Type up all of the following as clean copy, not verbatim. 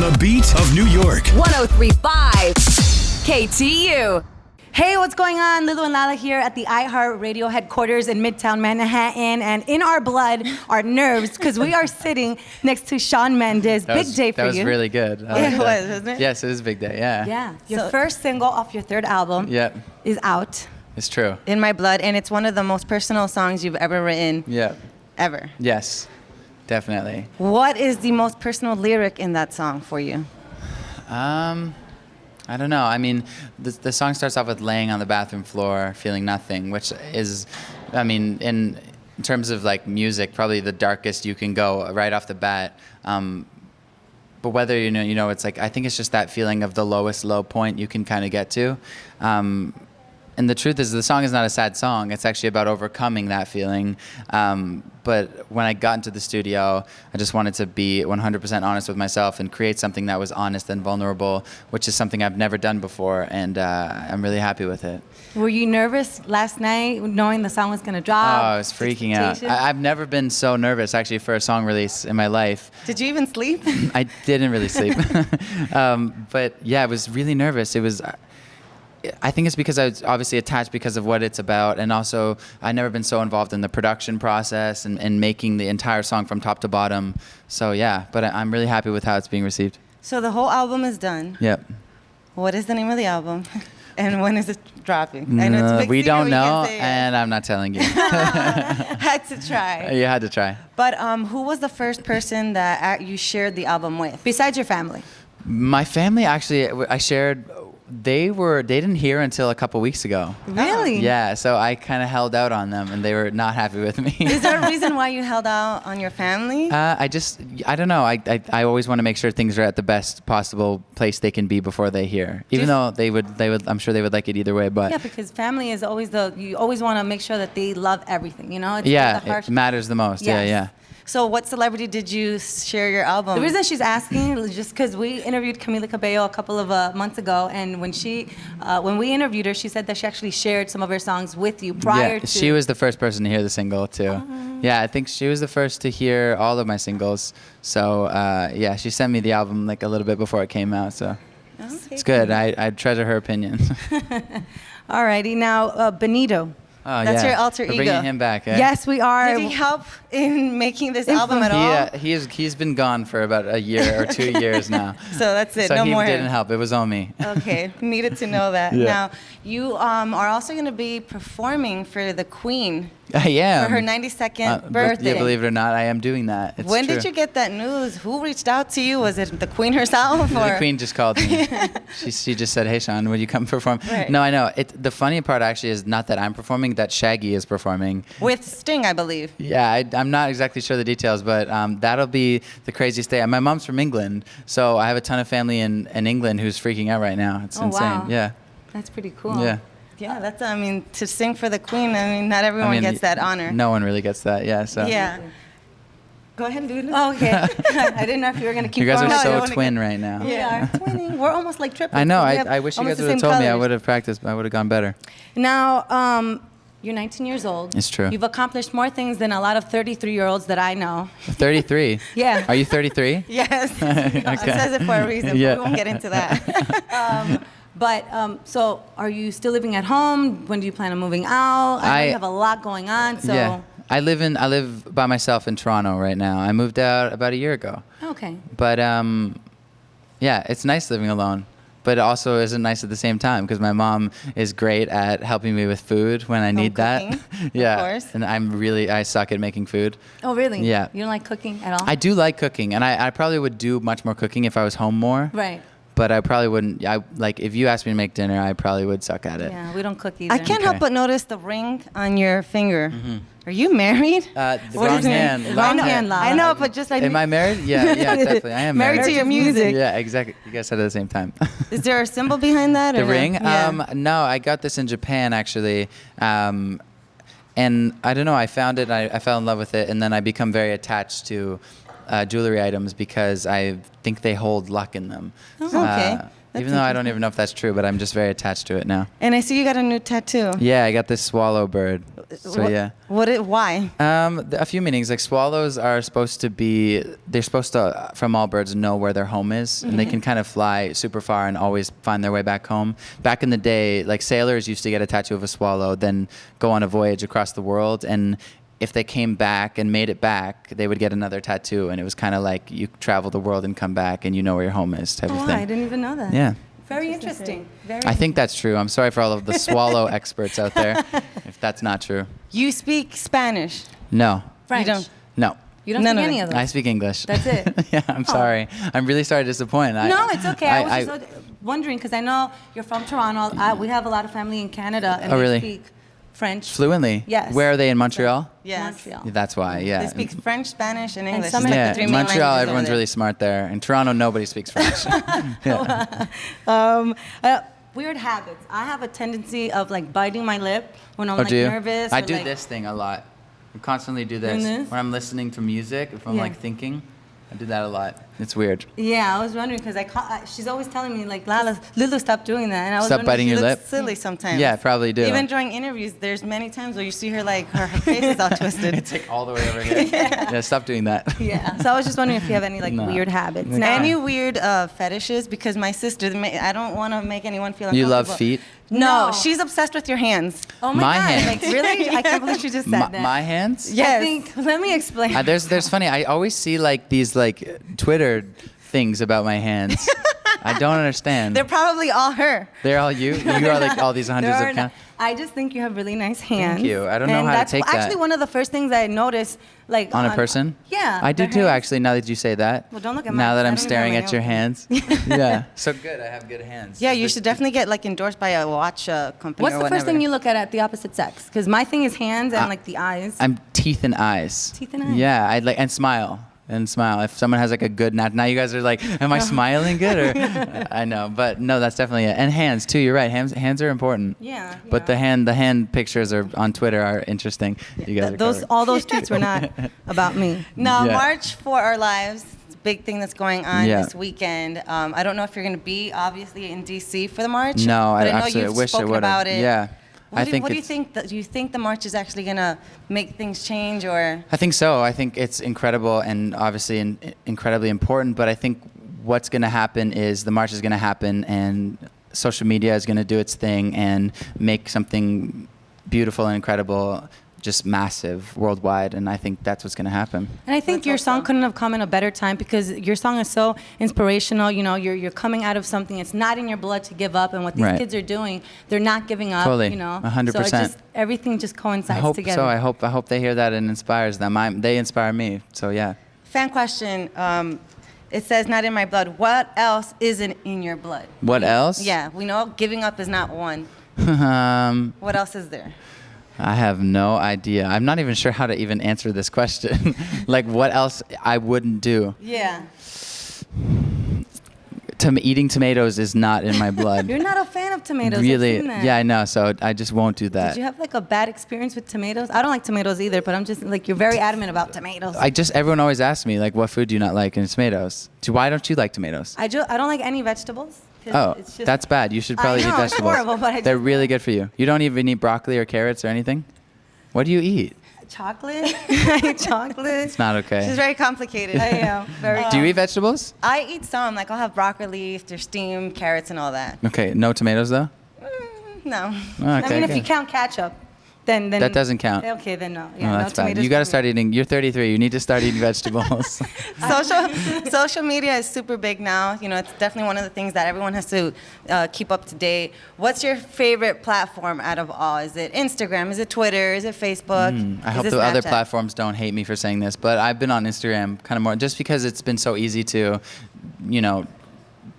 The beat of New York. 103.5 KTU. Hey, what's going on? Lulu and Lala here at the iHeartRadio headquarters in Midtown Manhattan, and in our blood are nerves because we are sitting next to Shawn Mendes. Big day for you. That was really good. It was, wasn't it? Yes, it was a big day, yeah. Yeah. Your first single off your third album is out. It's true. In My Blood, and it's one of the most personal songs you've ever written. Yeah. Ever. Yes, definitely. What is the most personal lyric in that song for you? I don't know. I mean, the song starts off with laying on the bathroom floor, feeling nothing, which is, I mean, in terms of like music, probably the darkest you can go right off the bat. But whether you know, it's like I think it's just that feeling of the lowest low point you can kind of get to. And the truth is, the song is not a sad song. It's actually about overcoming that feeling. But when I got into the studio, I just wanted to be 100% honest with myself and create something that was honest and vulnerable, which is something I've never done before, and I'm really happy with it. Were you nervous last night knowing the song was going to drop? Oh, I was freaking out. I've never been so nervous, actually, for a song release in my life. Did you even sleep? I didn't really sleep. But yeah, I was really nervous. I think it's because I was obviously attached because of what it's about, and also I've never been so involved in the production process and making the entire song from top to bottom. So yeah, but I'm really happy with how it's being received. So the whole album is done. Yep. What is the name of the album? And when is it dropping? I know it's a big we secret, don't know, can't say it. and I'm not telling you. Had to try. You had to try. But who was the first person that you shared the album with? Besides your family? My family, actually, I shared. They didn't hear until a couple weeks ago. Really? Yeah, so I kind of held out on them, and they were not happy with me. Is there a reason why you held out on your family? I don't know. I always want to make sure things are at the best possible place they can be before they hear. Even though they would, I'm sure they would like it either way. But yeah, because family is always you always want to make sure that they love everything. You know? It's it matters the most. Yes. Yeah. So what celebrity did you share your album? The reason she's asking is just because we interviewed Camila Cabello a couple of months ago, and when we interviewed her, she said that she actually shared some of her songs with you prior to. She was the first person to hear the single too. Yeah, I think she was the first to hear all of my singles. So yeah, she sent me the album like a little bit before it came out. So it's good. I treasure her opinion. Alrighty, now Benito. Oh, That's your alter ego. We're bringing him back, eh? Yes, we are. Did he help in making this album at all? Yeah, he's been gone for about a year or 2 years now. So that's it. So no he more. didn't help. It was all me. Okay, needed to know that. Yeah. Now, you are also going to be performing for the Queen. I am. For her 92nd birthday. Yeah, believe it or not, I am doing that. It's when true. did you get that news? Who reached out to you? Was it the Queen herself? The Queen just called me. She just said, "Hey, Shawn, would you come perform?" Right. No, I know. The funny part actually is not that I'm performing, that Shaggy is performing. With Sting, I believe. Yeah, I'm not exactly sure the details, but that'll be the craziest day. My mom's from England, so I have a ton of family in England who's freaking out right now. It's insane. Wow. Yeah. That's pretty cool. Yeah. Yeah, that's, I mean, to sing for the Queen, I mean, not everyone gets that honor. No one really gets that, yeah. So. Yeah. Go ahead and do it. Oh, okay. I didn't know if you were going to keep You guys going. are so twin right now. We are twinning. We're almost like triplets. I know. We have I wish you almost guys the would have same told me. I colors. would have practiced. I would have gone better. Now, you're 19 years old. It's true. You've accomplished more things than a lot of 33-year-olds that I know. 33? Yeah. Are you 33? Yes. It says it for a reason, Yeah. but we won't get into that. So are you still living at home? When do you plan on moving out? I know you have a lot going on, so. Yeah. I live by myself in Toronto right now. I moved out about a year ago. Okay. But yeah, it's nice living alone. But it also isn't nice at the same time because my mom is great at helping me with food when I need that. Yeah. Of course. And I suck at making food. Oh, really? Yeah. You don't like cooking at all? I do like cooking, and I probably would do much more cooking if I was home more. Right. But I probably wouldn't. If you asked me to make dinner, I probably would suck at it. Yeah, we don't cook either. I can't help but notice the ring on your finger. Are you married? The What wrong is it? hand. Wrong left hand, Lala. I know, but just like, Am I married? Yeah, definitely. I am married to your music. Yeah, exactly. You guys said it at the same time. Is there a symbol behind that? The or ring? Yeah. No, I got this in Japan actually. And I don't know, I found it, I fell in love with it, and then I become very attached to jewelry items because I think they hold luck in them. Okay. Even though I don't even know if that's true, but I'm just very attached to it now. And I see you got a new tattoo. Yeah, I got this swallow bird. So yeah. Why? A few meanings. Like swallows are supposed to be, they're supposed to, from all birds, know where their home is, and they can kind of fly super far and always find their way back home. Back in the day, like sailors used to get a tattoo of a swallow, then go on a voyage across the world, and if they came back and made it back, they would get another tattoo, and it was kind of like you travel the world and come back, and you know where your home is, type of thing. I didn't even know that. Yeah. Very interesting. I think that's true. I'm sorry for all of the swallow experts out there, if that's not true. You speak Spanish. No. French. You don't. No. You don't speak any of those. I speak English. That's it. Yeah, I'm sorry. I'm really sorry to disappoint. No, it's okay. I was just wondering because I know you're from Toronto. We have a lot of family in Canada, and Oh, they really? speak French. Fluently? Yes. Where are they, in Montreal? Yes. Montreal. Yeah, that's why, yeah. They speak French, Spanish, and English. some It's like Yeah, the three in main Montreal, languages everyone's over really smart there. In Toronto, nobody speaks French. Weird habits. I have a tendency of like biting my lip when I'm Oh, like do you? nervous. I or, do like, this thing a lot. I constantly do Doing this. this? When I'm listening to music, if I'm Yeah. like thinking, I do that a lot. It's weird. Yeah, I was wondering because she's always telling me like, Lulu, stop doing that. And I was Stop wondering biting if your you lip? It's silly sometimes. Yeah, I probably do. Even during interviews, there's many times where you see her like her face is all twisted. It's like all the way over here. Yeah, stop doing that. Yeah. So I was just wondering if you have any like No. weird habits. Okay. Now, Any weird fetishes? Because my sister, I don't want to make anyone feel You uncomfortable. love feet? No, No. she's obsessed with your hands. oh my, My God. hands. Like, really? I can't believe she just said that. My hands? Yes. I think, let me explain. There's funny. I always see like these like Twitter things about my hands. I don't understand. They're probably all her. They're all you. You are like all these hundreds There of are not- accounts. I just think you have really nice hands. you. I don't know And how to that's take that. actually one of the first things I noticed, like On a person? Yeah. I do their too, hands. actually, now that you say that. Well, don't look at Now mine, that I I'm don't even staring have at my your hands. Yeah. So good, I have good hands. Yeah, you should definitely get like endorsed by a watch company What's or the whatever. first thing you look at the opposite sex? Because my thing is hands and like the eyes. I'm teeth and eyes. Teeth and eyes. Yeah, I'd like, and smile. And smile. If someone has like a good now you guys are like, am I smiling good or? I know, but no, that's definitely it. And hands too. You're right. Hands are important. Yeah. But the hand pictures are on Twitter are interesting. You guys are covered. all those tweets were not about me. Now, Yeah. March for Our Lives, it's a big thing that's going on Yeah. this weekend. I don't know if you're going to be obviously in DC for the march. No, but I I know absolutely you've wish I spoken would about have. it. Yeah. What do you it's- think? Do you think the march is actually going to make things change, or? I think so. I think it's incredible and obviously incredibly important. But I think what's going to happen is the march is going to happen and social media is going to do its thing and make something beautiful and incredible just massive worldwide. And I think that's what's going to happen. And I think Let's your hope song so. couldn't have come in a better time because your song is so inspirational. You know, you're coming out of something. It's not in your blood to give up. And what these Right. kids are doing, they're not giving up. Totally. You know, 100%. So it just, everything just coincides I hope together. so. I hope they hear that and inspires them. They inspire me. So yeah. Fan question. It says not in my blood. What else isn't in your blood? What else? Yeah, we know giving up is not one. What else is there? I have no idea. I'm not even sure how to even answer this question. Like, what else I wouldn't do? Yeah. Eating tomatoes is not in my blood. You're not a fan of tomatoes. I've Really? seen that. Yeah, I know. So I just won't do that. Did you have like a bad experience with tomatoes? I don't like tomatoes either, but I'm just like, you're very adamant about tomatoes. Everyone always asks me, like, what food do you not like? And it's tomatoes. Why don't you like tomatoes? I don't like any vegetables. 'cause Oh, it's just, that's bad. You should probably I know, eat it's vegetables. horrible, but I They're just- really good for you. You don't even eat broccoli or carrots or anything? What do you eat? chocolate. I eat chocolate. It's not okay. She's very complicated. I am very. Do you eat vegetables? I eat some. Like I'll have broccoli, if there's steamed carrots and all that. Okay, no tomatoes though? No. Oh, I okay, mean, if good. you count ketchup, then That doesn't count. Okay, then no. Oh, Yeah, that's no bad. tomatoes You got to for me. start eating. You're 33. You need to start eating vegetables. Social media is super big now. You know, it's definitely one of the things that everyone has to keep up to date. What's your favorite platform out of all? Is it Instagram? Is it Twitter? Is it Facebook? I Is hope it the other Snapchat? platforms don't hate me for saying this, but I've been on Instagram kind of more just because it's been so easy to,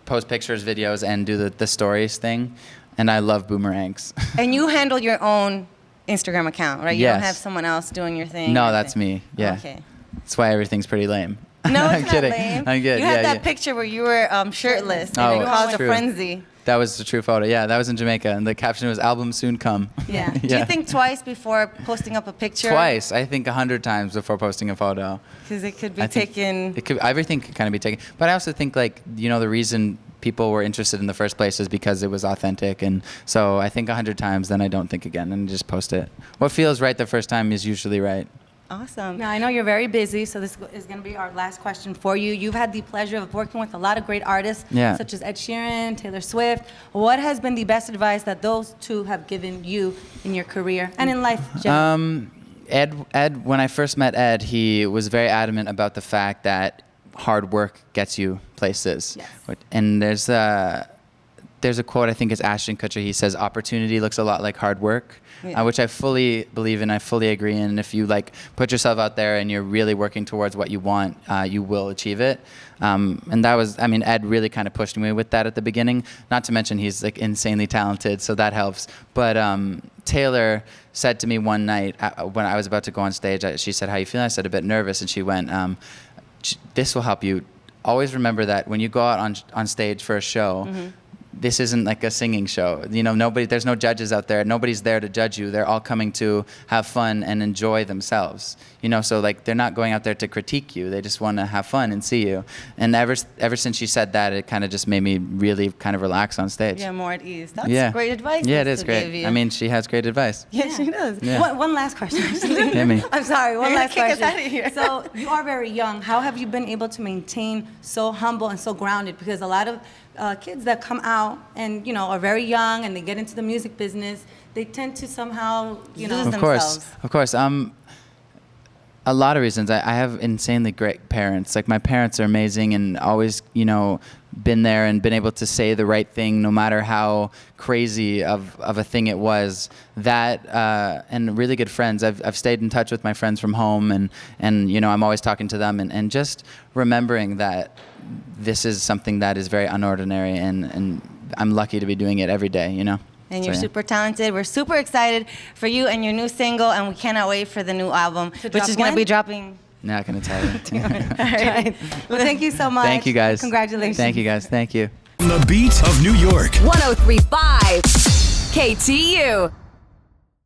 post pictures, videos, and do the stories thing. And I love boomerangs. And you handle your own Instagram account, right? You don't Yes. have someone else doing your thing. No, or that's anything? me. Yeah. Okay. That's why everything's pretty lame. No, I'm it's kidding. not lame. I'm good. You had yeah, that picture where you were shirtless, Oh, and it caused true. a frenzy. That was the true photo. Yeah, that was in Jamaica, and the caption was "Album soon come." Yeah. Do you think twice before posting up a picture? Twice. I think 100 times before posting a photo. Because it could be I think taken. Everything could kind of be taken. But I also think the reason people were interested in the first place is because it was authentic. And so I think 100 times, then I don't think again and just post it. What feels right the first time is usually right. Awesome. Now, I know you're very busy, so this is going to be our last question for you. You've had the pleasure of working with a lot of great artists, such as Ed Sheeran, Taylor Swift. What has been the best advice that those two have given you in your career and in life generally? Ed, when I first met Ed, he was very adamant about the fact that hard work gets you places. Yes. And there's a quote, I think it's Ashton Kutcher. He says, "Opportunity looks a lot like hard work," which I fully believe in. I fully agree in. If you put yourself out there and you're really working towards what you want, you will achieve it. And that was, Ed really kind of pushed me with that at the beginning. Not to mention he's insanely talented, so that helps. But Taylor said to me one night when I was about to go on stage, she said, "How you feeling?" I said, "A bit nervous," and she went, "This will help you. Always remember that when you go out on stage for a show." This isn't like a singing show. There's no judges out there. Nobody's there to judge you. They're all coming to have fun and enjoy themselves. So they're not going out there to critique you. They just want to have fun and see you. And ever since she said that, it kind of just made me really kind of relax on stage. Yeah, more at ease. That's great advice. Yeah, it is great. She has great advice. Yeah, she does. Yeah. One last question. Hit me. I'm sorry, one last kick us question. out of here. So you are very young. How have you been able to maintain so humble and so grounded? Because a lot of kids that come out and are very young and they get into the music business, they tend to somehow lose themselves. Of course. A lot of reasons. I have insanely great parents. My parents are amazing and always been there and been able to say the right thing no matter how crazy of a thing it was. That and really good friends. I've stayed in touch with my friends from home and I'm always talking to them and just remembering that this is something that is very unordinary and I'm lucky to be doing it every day, And you're super talented. We're super excited for you and your new single, and we cannot wait for the new album, which is going to be dropping. Not going to tell you. All right. Well, thank you so much. Thank you, guys. Congratulations. Thank you, guys. Thank you. The beat of New York. 1035 KTU.